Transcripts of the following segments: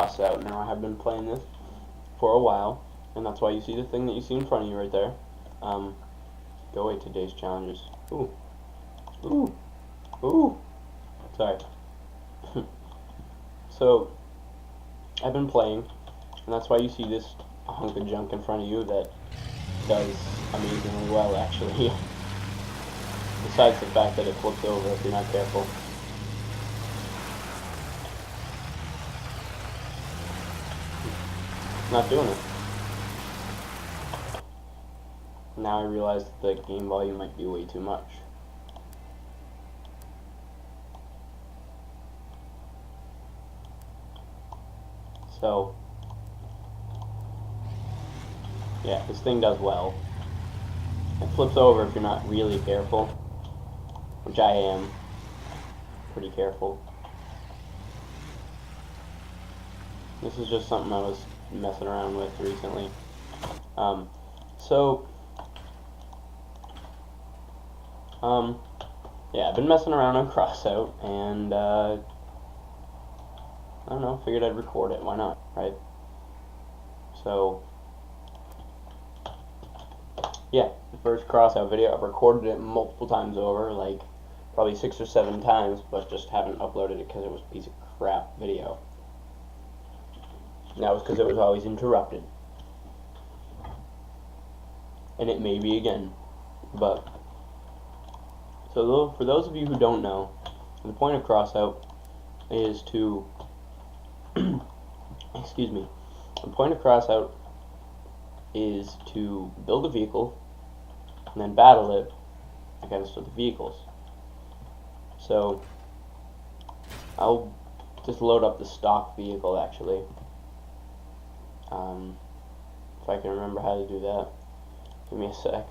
Crossout. Now, I have been playing this for a while, and that's why you see the thing that you see in front of you right there. Go away, today's challenges. Ooh. Ooh. Ooh. Sorry. So, I've been playing, and that's why you see this hunk of junk in front of you that does amazingly well, actually. Besides the fact that it flips over if you're not careful. It's not doing it. Now I realize that the game volume might be way too much. So, yeah, this thing does well. It flips over if you're not really careful, which I am pretty careful. This is just something I was messing around with recently. Yeah, I've been messing around on Crossout, and I don't know, figured I'd record it. Why not, right? So, yeah, the first Crossout video, I've recorded it multiple times over, like probably 6 or 7 times, but just haven't uploaded it because it was a piece of crap video. And that was because it was always interrupted. And it may be again. But, so for those of you who don't know, the point of Crossout is to, excuse me, the point of Crossout is to build a vehicle and then battle it against other vehicles. So, I'll just load up the stock vehicle actually. If I can remember how to do that. Give me a sec.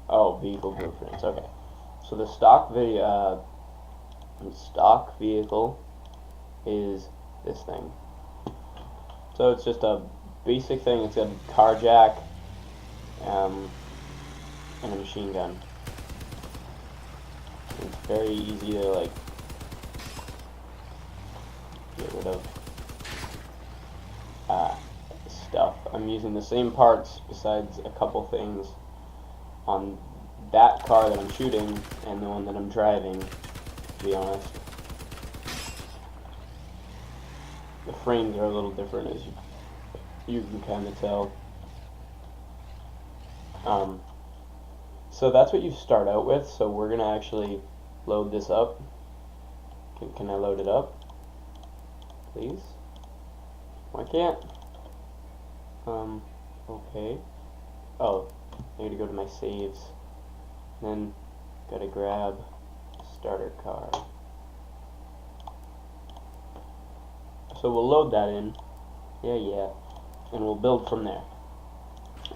Oh, vehicle blueprints. Okay. So the stock vehicle is this thing. So it's just a basic thing. It's got a car jack and a machine gun. It's very easy to like get rid of stuff. I'm using the same parts besides a couple things on that car that I'm shooting and the one that I'm driving, to be honest. The frames are a little different, as you can kind of tell. So that's what you start out with. So we're gonna actually load this up. Can I load it up, please? Why can't? Okay. Oh, I need to go to my saves. Then gotta grab starter car. So we'll load that in. Yeah. And we'll build from there.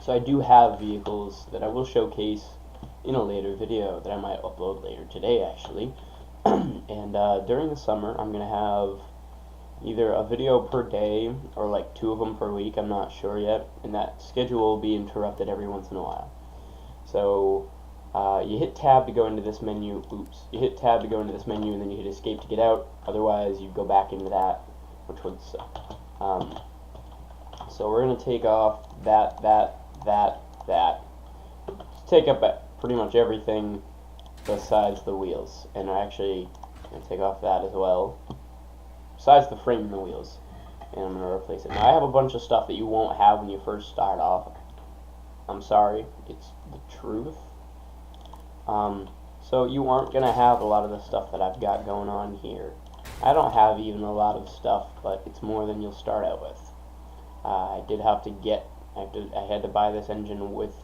So I do have vehicles that I will showcase in a later video that I might upload later today, actually. And during the summer, I'm going to have either a video per day or like 2 of them per week. I'm not sure yet. And that schedule will be interrupted every once in a while. So you hit tab to go into this menu. You hit tab to go into this menu, and then you hit escape to get out. Otherwise, you go back into that, which would suck. So we're going to take off that. Just take up pretty much everything besides the wheels. And I'm actually going to take off that as well. Besides the frame and the wheels. And I'm going to replace it. Now I have a bunch of stuff that you won't have when you first start off. I'm sorry, it's the truth. So you aren't going to have a lot of the stuff that I've got going on here. I don't have even a lot of stuff, but it's more than you'll start out with. I did have to get, I had to buy this engine with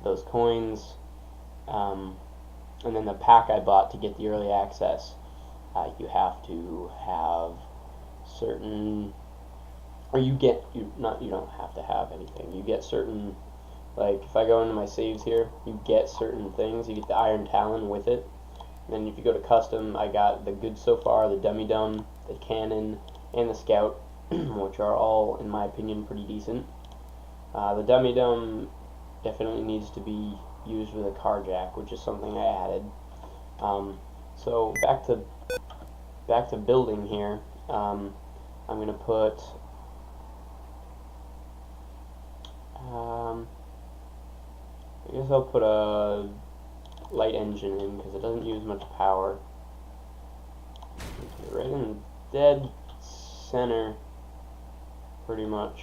those coins, and then the pack I bought to get the early access, you have to have certain, or you don't have to have anything, you get certain, like if I go into my saves here, you get certain things. You get the Iron Talon with it. And then if you go to custom, I got the good so far, the Dum-Dum, the Cannon, and the Scout, which are all, in my opinion, pretty decent. The Dum-Dum definitely needs to be used with a car jack, which is something I added. So back to building here. I'm gonna put I guess I'll put a light engine in because it doesn't use much power. Okay, right in dead center, pretty much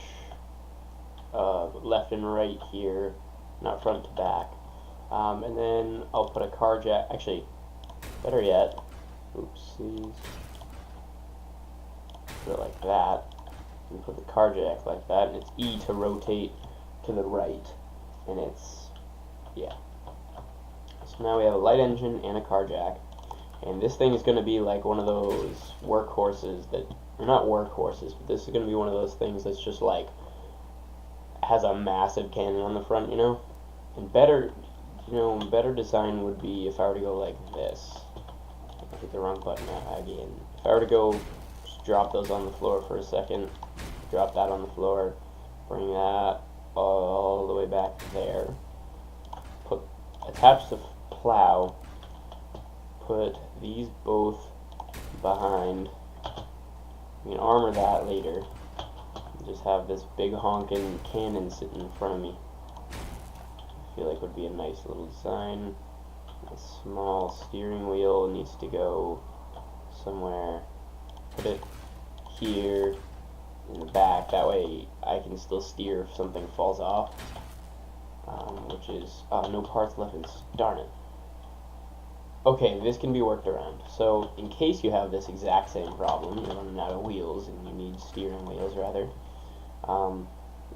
left and right here, not front to back. And then I'll put a car jack. Actually, better yet, oopsies. Put it like that. And put the car jack like that, and it's E to rotate to the right. And it's, yeah. So now we have a light engine and a car jack. And this thing is going to be like one of those workhorses that, or not workhorses, but this is going to be one of those things that's just like, has a massive cannon on the front, you know? And better, you know, better design would be if I were to go like this. I hit the wrong button again. If I were to go, just drop those on the floor for a second, drop that on the floor, bring that all the way back there, attach the plow, put these both behind. We can armor that later. Just have this big honking cannon sitting in front of me. I feel like would be a nice little design. A small steering wheel needs to go somewhere. Put it here in the back. That way I can still steer if something falls off. Which is no parts left in this. Darn it. Okay, this can be worked around. So in case you have this exact same problem, you're running out of wheels and you need steering wheels rather.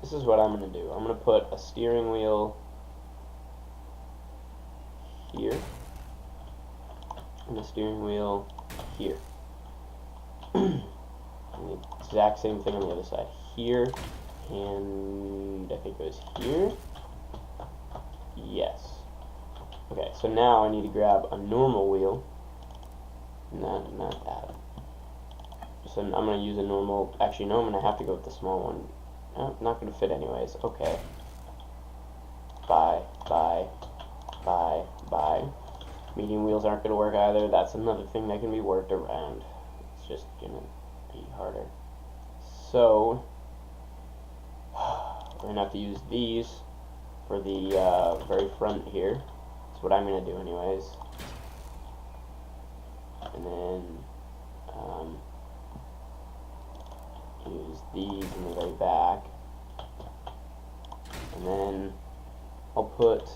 This is what I'm going to do. I'm going to put a steering wheel here and a steering wheel here. And the exact same thing on the other side. Here, and I think it was here. Yes. Okay, so now I need to grab a normal wheel. Not that. So I'm going to use a normal. Actually, no, I'm going to have to go with the small one. Oh, not going to fit anyways. Okay. Bye. Medium wheels aren't going to work either. That's another thing that can be worked around. It's just going to be harder. So, we're going to have to use these for the very front here. That's what I'm going to do anyways. And then use these in the very back. And then I'll put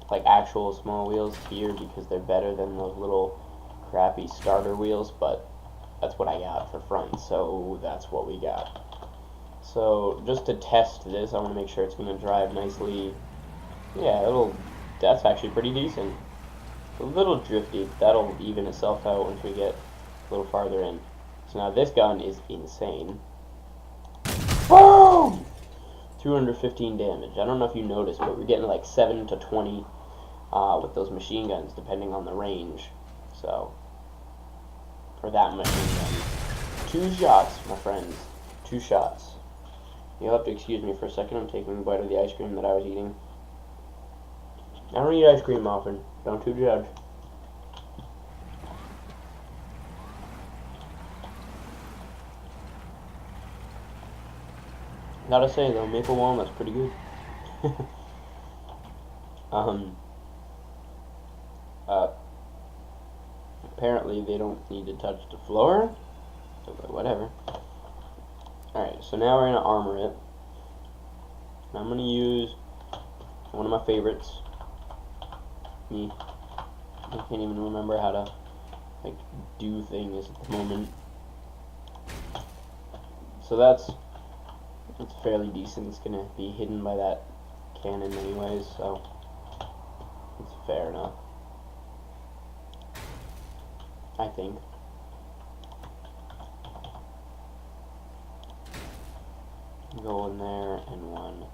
like actual small wheels here because they're better than those little crappy starter wheels, but that's what I got for front, so that's what we got. So just to test this, I want to make sure it's going to drive nicely. Yeah, that's actually pretty decent. A little drifty. That'll even itself out once we get a little farther in. So now this gun is insane. Boom! 215 damage. I don't know if you noticed, but we're getting like 7 to 20 with those machine guns, depending on the range. So, for that machine gun. 2 shots, my friends. 2 shots. You'll have to excuse me for a second. I'm taking a bite of the ice cream that I was eating. I don't eat ice cream often. Don't you judge. Gotta say though, maple walnut's pretty good. Apparently they don't need to touch the floor, but whatever. Alright, so now we're gonna armor it. And I'm gonna use one of my favorites. I can't even remember how to like do things at the moment. So that's fairly decent. It's gonna be hidden by that cannon anyways, so it's fair enough, I think. Go in there and one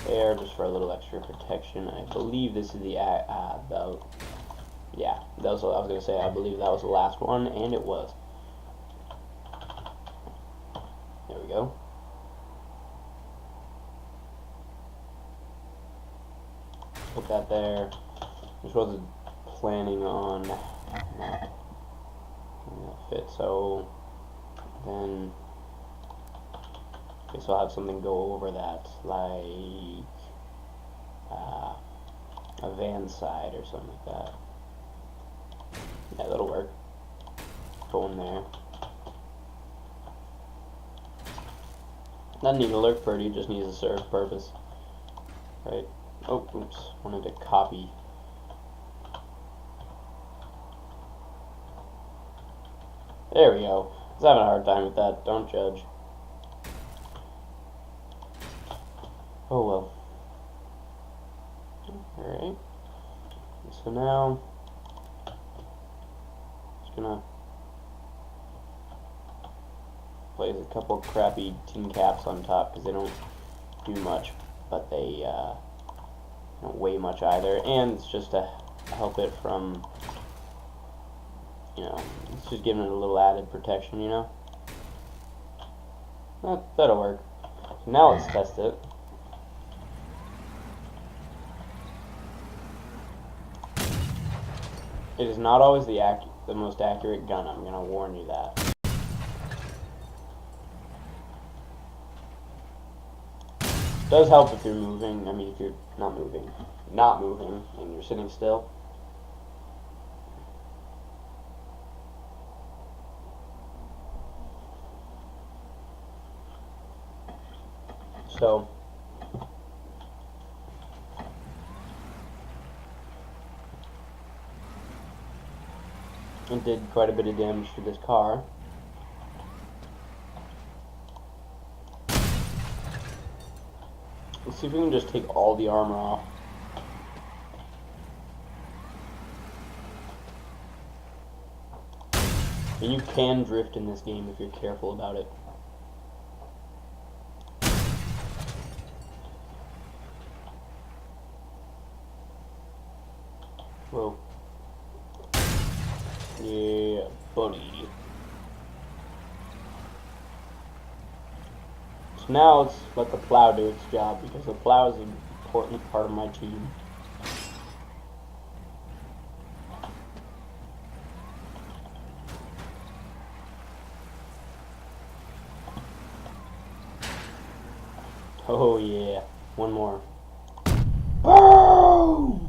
there just for a little extra protection. I believe this is the yeah, that was what I was gonna say. I believe that was the last one, and it was. There we go. Put that there. Just wasn't planning on Fit. So then, I guess I'll have something go over that, like a van side or something like that. Yeah, that'll work. Go in there. Doesn't need to look pretty, just needs to serve purpose. Right? Oh, oops. Wanted to copy. There we go. I was having a hard time with that. Don't judge. Oh well. Alright. So now, just gonna place a couple crappy tin caps on top because they don't do much, but they don't weigh much either, and it's just to help it from, you know, it's just giving it a little added protection, you know. That'll work. So now let's test it. It is not always the most accurate gun, I'm going to warn you that. It does help if you're moving, I mean if you're not moving, and you're sitting still. So, it did quite a bit of damage to this car. Let's see if we can just take all the armor off. And you can drift in this game if you're careful about it. Whoa. Yeah, buddy. So now let's let the plow do its job, because the plow is an important part of my team. Oh yeah, one more. Boom!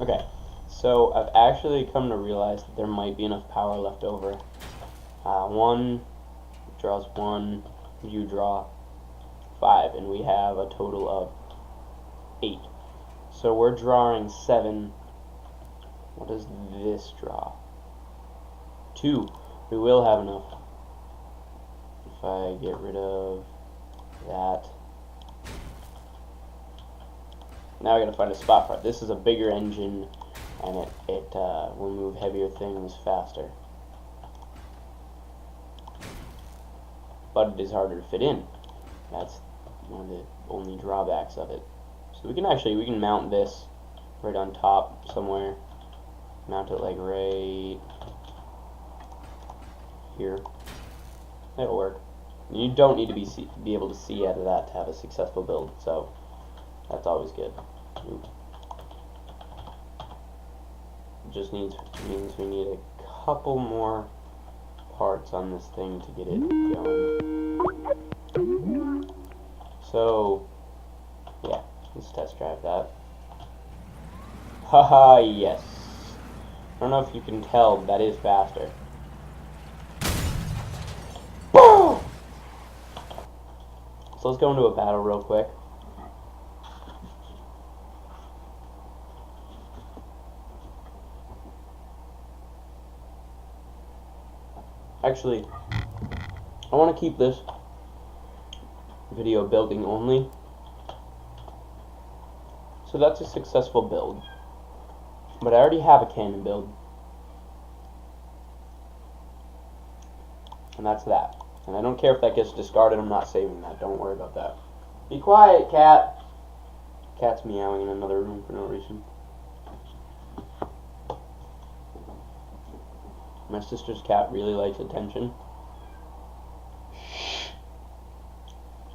Okay, so I've actually come to realize that there might be enough power left over. One draws one, you draw 5, and we have a total of 8. So we're drawing 7. What does this draw? 2. We will have enough. If I get rid of that. Now I gotta find a spot for it. This is a bigger engine, and it will move heavier things faster. But it is harder to fit in. That's one of the only drawbacks of it. So we can mount this right on top somewhere. Mount it like right here. That'll work. You don't need to be able to see out of that to have a successful build, so that's always good. Oop. It just means we need a couple more parts on this thing to get it going. So, yeah, let's test drive that. Haha, yes. I don't know if you can tell, but that is faster. Boom! So let's go into a battle real quick. Actually, I want to keep this video building only. So that's a successful build. But I already have a cannon build. And that's that. And I don't care if that gets discarded, I'm not saving that. Don't worry about that. Be quiet, cat! Cat's meowing in another room for no reason. My sister's cat really likes attention. Shh.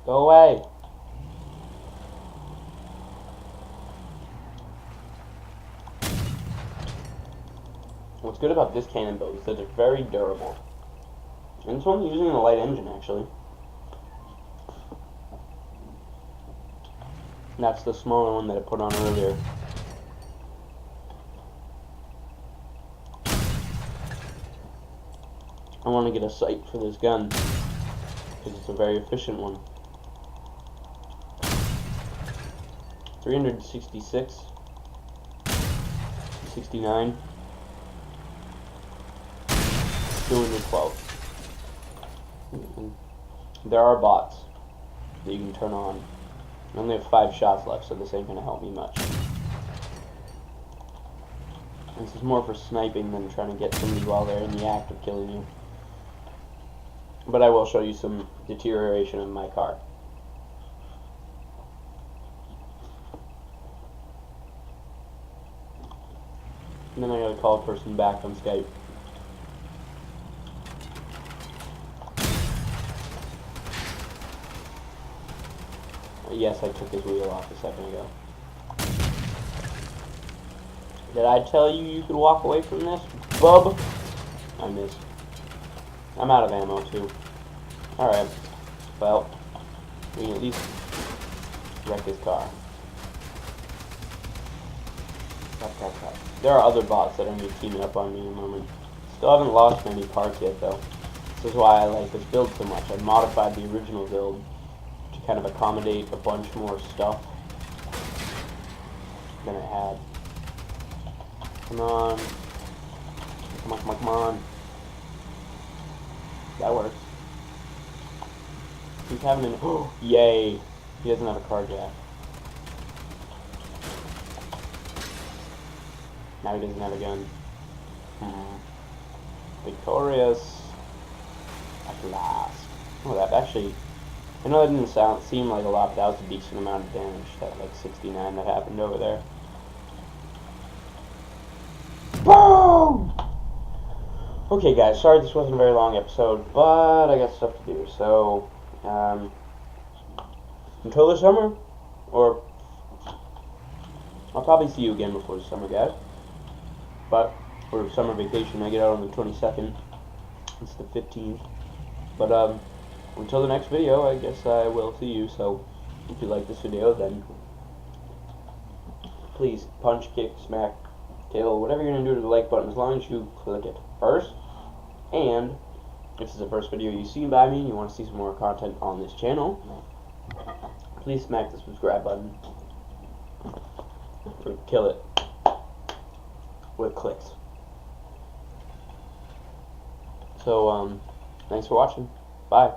Go away. What's What's good about this cannon build is that it's very durable. And this one's using a light engine, actually. And that's the smaller one that I put on earlier. I want to get a sight for this gun, because it's a very efficient one. 366, 69, 212. There are bots that you can turn on. I only have 5 shots left, so this ain't gonna help me much. This is more for sniping than trying to get somebody while they're in the act of killing you. But I will show you some deterioration of my car. And then I gotta call a person back on Skype. Yes, I took his wheel off a second ago. Did I tell you you could walk away from this, bub? I missed. I'm out of ammo, too. Alright. Well, we can at least wreck his car. There are other bots that are going to be teaming up on me in a moment. Still haven't lost many parts yet, though. This is why I like this build so much. I modified the original build to kind of accommodate a bunch more stuff than it had. Come on. Come on, come on, come on. That works. He's having an... Oh, yay! He doesn't have a car jack. Now he doesn't have a gun. Victorious. At last. Oh, that actually... I know that didn't seem like a lot, but that was a decent amount of damage. That, like, 69 that happened over there. Boom! Okay, guys, sorry this wasn't a very long episode, but I got stuff to do. So, until the summer, or I'll probably see you again before the summer, guys. But for summer vacation, I get out on the 22nd. It's the 15th. But until the next video, I guess I will see you. So, if you like this video, then please punch, kick, smack, kill, whatever you're gonna do to the like button, as long as you click it first. And if this is the first video you've seen by me and you want to see some more content on this channel, please smack the subscribe button. Or kill it with clicks. So, thanks for watching. Bye.